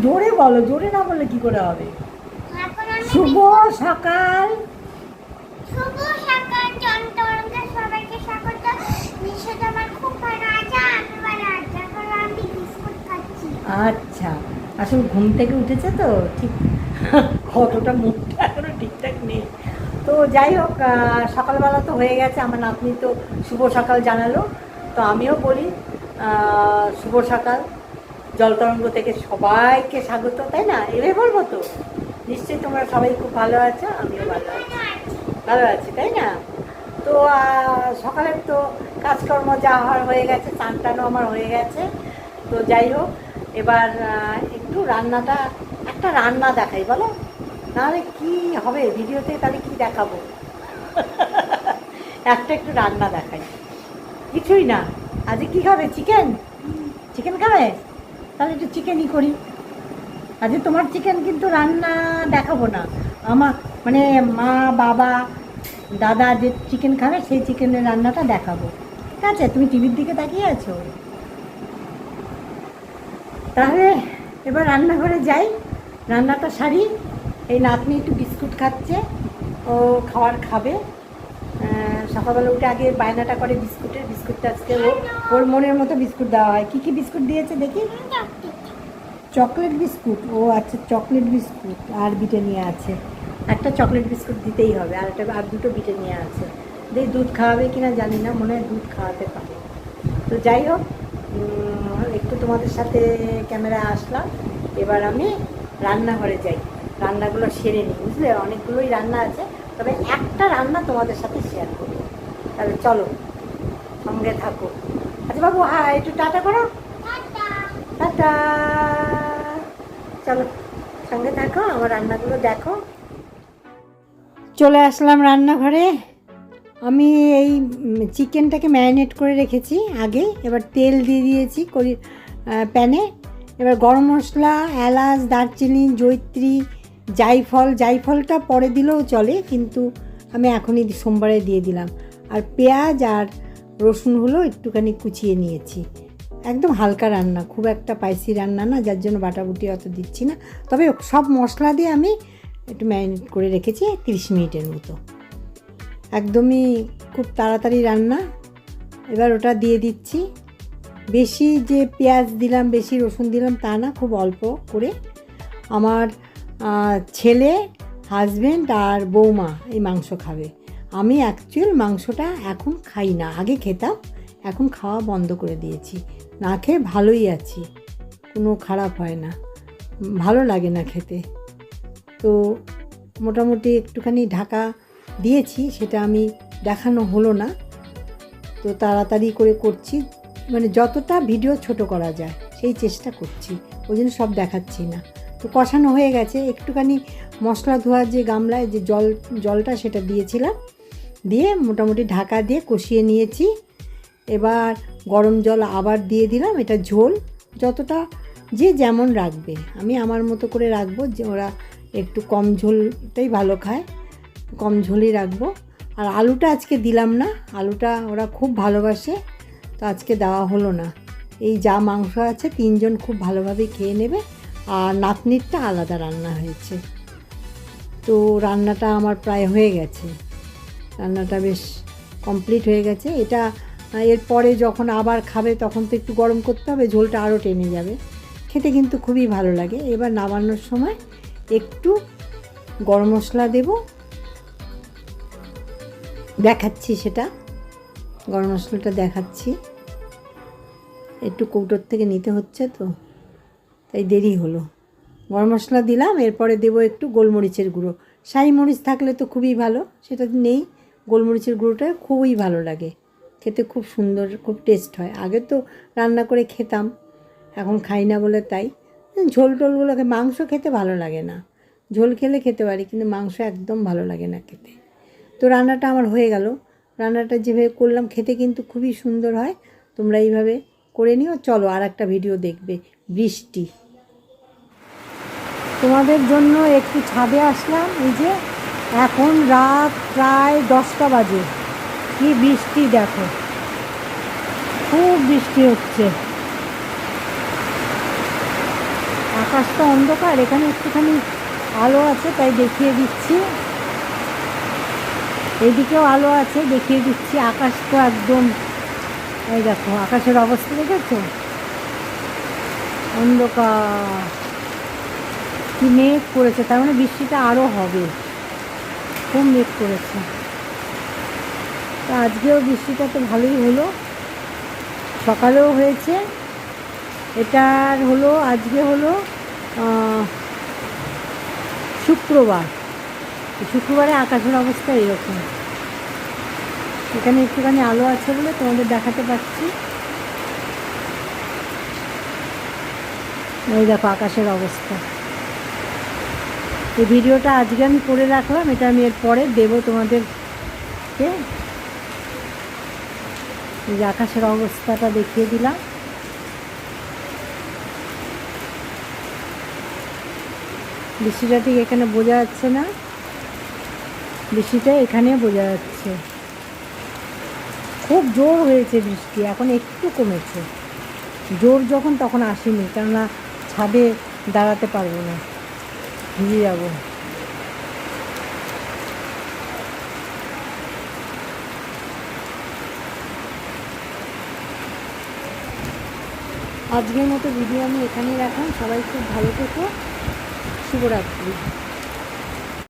জোরে বলো, জোরে না বললে কি করে হবে। শুভ সকাল। শুভ সকাল চন্দ্রকে সবাইকে স্বাগত। নিশ্চয় আমার খুব ভালো আছে, আমি ভালো আছি। এখন আমি বিস্কুট খাচ্ছি। আচ্ছা, আসলে ঘুম থেকে উঠেছে তো ঠিক কতটা মুখটা এখনো ঠিকঠাক নেই। তো যাই হোক, সকালবেলা তো হয়ে গেছে, আমার নাতনি তো শুভ সকাল জানালো, তো আমিও বলি শুভ সকাল। জলতরঙ্গ থেকে সবাইকে স্বাগত, তাই না? এভাবে বলবো তো? নিশ্চয়ই তোমরা সবাই খুব ভালো আছো, আমিও ভালো আছি, ভালো আছি, তাই না? তো সকালের তো কাজকর্ম যা হওয়ার হয়ে গেছে, চান টানও আমার হয়ে গেছে। তো যাই হোক, এবার একটু রান্নাটা, একটা রান্না দেখাই বলো, নাহলে কি হবে ভিডিওতে, তাহলে কি দেখাবো? একটু রান্না দেখাই। কিছুই না, আজকে কি খাবে? চিকেন? চিকেন খাবে? তাহলে একটু চিকেনই করি। আজকে তোমার চিকেন কিন্তু রান্না দেখাবো না, আমার মানে মা বাবা দাদা যে চিকেন খাবে সেই চিকেনের রান্নাটা দেখাবো, ঠিক আছে? তুমি টিভির দিকে তাকিয়ে আছো, তাহলে এবার রান্নাঘরে যাই, রান্নাটা সারি। এই নাতনি একটু বিস্কুট খাচ্ছে, ও খাবে। সকালবেলা উঠে আগে বায়নাটা করে বিস্কুটটা আজকে ওর মনের মতো বিস্কুট দেওয়া হয়। কী কী বিস্কুট দিয়েছে দেখি? চকলেট বিস্কুট, ও আচ্ছা চকলেট বিস্কুট, আর ব্রিটানিয়া আছে। একটা চকলেট বিস্কুট দিতেই হবে, আর দুটো ব্রিটানিয়া আছে। দেখি দুধ খাওয়াবে কিনা জানি না, মনে হয় দুধ খাওয়াতে পারে। তো যাই হোক, একটু তোমাদের সাথে ক্যামেরা আসলাম। এবার আমি রান্নাঘরে যাই, রান্নাগুলো সেরে নিই, বুঝলে? অনেকগুলোই রান্না আছে, তবে একটা রান্না তোমাদের সাথে শেয়ার করবো। তাহলে চলো, সঙ্গে থাকো। আচ্ছা বাবু, হ্যাঁ একটু টাটা করো, টাটা। চলো, সঙ্গে থাকো, আমার রান্নাগুলো দেখো। চলে আসলাম রান্নাঘরে। আমি এই চিকেনটাকে ম্যারিনেট করে রেখেছি আগে, এবার তেল দিয়ে দিয়েছি প্যানে। এবার গরম মশলা, এলাচ, দারচিনি, জয়িত্রী, জায়ফলটা পরে দিলেও চলে, কিন্তু আমি এখনই সোমবারে দিয়ে দিলাম। আর পেঁয়াজ আর রসুনগুলো একটুখানি কুচিয়ে নিয়েছি। একদম হালকা রান্না, খুব একটা স্পাইসি রান্না না, যার জন্য বাটাবুটি অত দিচ্ছি না। তবে সব মশলা দিয়ে আমি একটু ম্যারিনেট করে রেখেছি 30 মিনিটের মতো। একদমই খুব তাড়াতাড়ি রান্না। এবার ওটা দিয়ে দিচ্ছি। বেশি যে পেঁয়াজ দিলাম, বেশি রসুন দিলাম তা না, খুব অল্প করে। আমার ছেলে, হাজব্যান্ড আর বৌমা এই মাংস খাবে। আমি অ্যাকচুয়াল মাংসটা এখন খাই না, আগে খেতাম, এখন খাওয়া বন্ধ করে দিয়েছি। না খেয়ে ভালোই আছি, কোনো খারাপ হয় না, ভালো লাগে না খেতে। তো মোটামুটি একটুখানি ঢাকা দিয়েছি, সেটা আমি দেখানো হলো না, তো তাড়াতাড়ি করে করছি, মানে যতটা ভিডিও ছোট করা যায় সেই চেষ্টা করছি, ওই জন্য সব দেখাচ্ছি না। তো কষানো হয়ে গেছে, একটুখানি মশলা ধোয়ার যে গামলায় যে জলটা সেটা দিয়েছিলাম, দিয়ে মোটামুটি ঢাকা দিয়ে কষিয়ে নিয়েছি। এবার গরম জল আবার দিয়ে দিলাম। এটা ঝোল যতটা যে যেমন রাখবে, আমি আমার মতো করে রাখবো, যে ওরা একটু কম ঝোলটাই ভালো খায়, কম ঝোলই রাখবো। আর আলুটা আজকে দিলাম না, আলুটা ওরা খুব ভালোবাসে, তো আজকে দেওয়া হলো না। এই যা মাংস আছে 3 জন খুব ভালোভাবে খেয়ে নেবে, আর নাতনিরটা আলাদা রান্না হয়েছে। তো রান্নাটা আমার প্রায় হয়ে গেছে, রান্নাটা বেশ কমপ্লিট হয়ে গেছে। এটা এরপরে যখন আবার খাবে তখন তো একটু গরম করতে হবে, ঝোলটা আরও টেনে যাবে, খেতে কিন্তু খুবই ভালো লাগে। এবার নামানোর সময় একটু গরম মশলা দেব, দেখাচ্ছি সেটা, গরম মশলাটা দেখাচ্ছি। একটু কৌটোর থেকে নিতে হচ্ছে তো, তাই দেরি হলো। গরম মশলা দিলাম, এরপরে দেবো একটু গোলমরিচের গুঁড়ো। শাহি মরিচ থাকলে তো খুবই ভালো, সেটা নেই। গোলমরিচের গুঁড়োটা খুবই ভালো লাগে খেতে, খুব সুন্দর, খুব টেস্ট হয়। আগে তো রান্না করে খেতাম, এখন খাই না বলে তাই। ঝোল টোলগুলোকে, মাংস খেতে ভালো লাগে না, ঝোল খেলে খেতে পারি, কিন্তু মাংস একদম ভালো লাগে না খেতে। তো রান্নাটা আমার হয়ে গেল। রান্নাটা যেভাবে করলাম খেতে কিন্তু খুবই সুন্দর হয়, তোমরা এইভাবে করে নিও। চলো আর একটা ভিডিও দেখবে, বৃষ্টি। তোমাদের জন্য একটু ছাদে আসলাম। এই যে এখন রাত প্রায় 10টা বাজে, কি বৃষ্টি দেখো, খুব বৃষ্টি হচ্ছে। আকাশটা অন্ধকার, এখানে একটুখানি আলো আছে তাই দেখিয়ে দিচ্ছি। এদিকেও আলো আছে, দেখিয়ে দিচ্ছি। আকাশ তো একদম, এই দেখো আকাশের অবস্থা দেখেছো, অন্ধকার, কি মেঘ করেছে, তার মানে বৃষ্টিটা আরও হবে, খুব মেঘ করেছে। তো আজকেও বৃষ্টিটা তো ভালোই হলো, সকালেও হয়েছে। এটার হলো, আজকে হলো শুক্রবার। শুক্রবারে আকাশের অবস্থা এরকম। এখানে একটুখানি আলো আছে বলে তোমাদের দেখাতে পারছি। এই দেখো আকাশের অবস্থা। এই ভিডিওটা আজকে আমি করে রাখলাম, এটা আমি এর পরে দেবো তোমাদেরকে। এই যে আকাশের অবস্থাটা দেখিয়ে দিলাম। বৃষ্টিটা ঠিক এখানে বোঝা যাচ্ছে না, বৃষ্টিটা এখানে বোঝা যাচ্ছে। খুব জোর হয়েছে বৃষ্টি, এখন একটু কমেছে। জোর যখন তখন আসেনি, কেননা ছাদে দাঁড়াতে পারবো না, ভিজে যাব। আজকের মতো ভিডিও আমি এখানেই রাখলাম। সবাই খুব ভালো থেকো, শুভরাত্রি।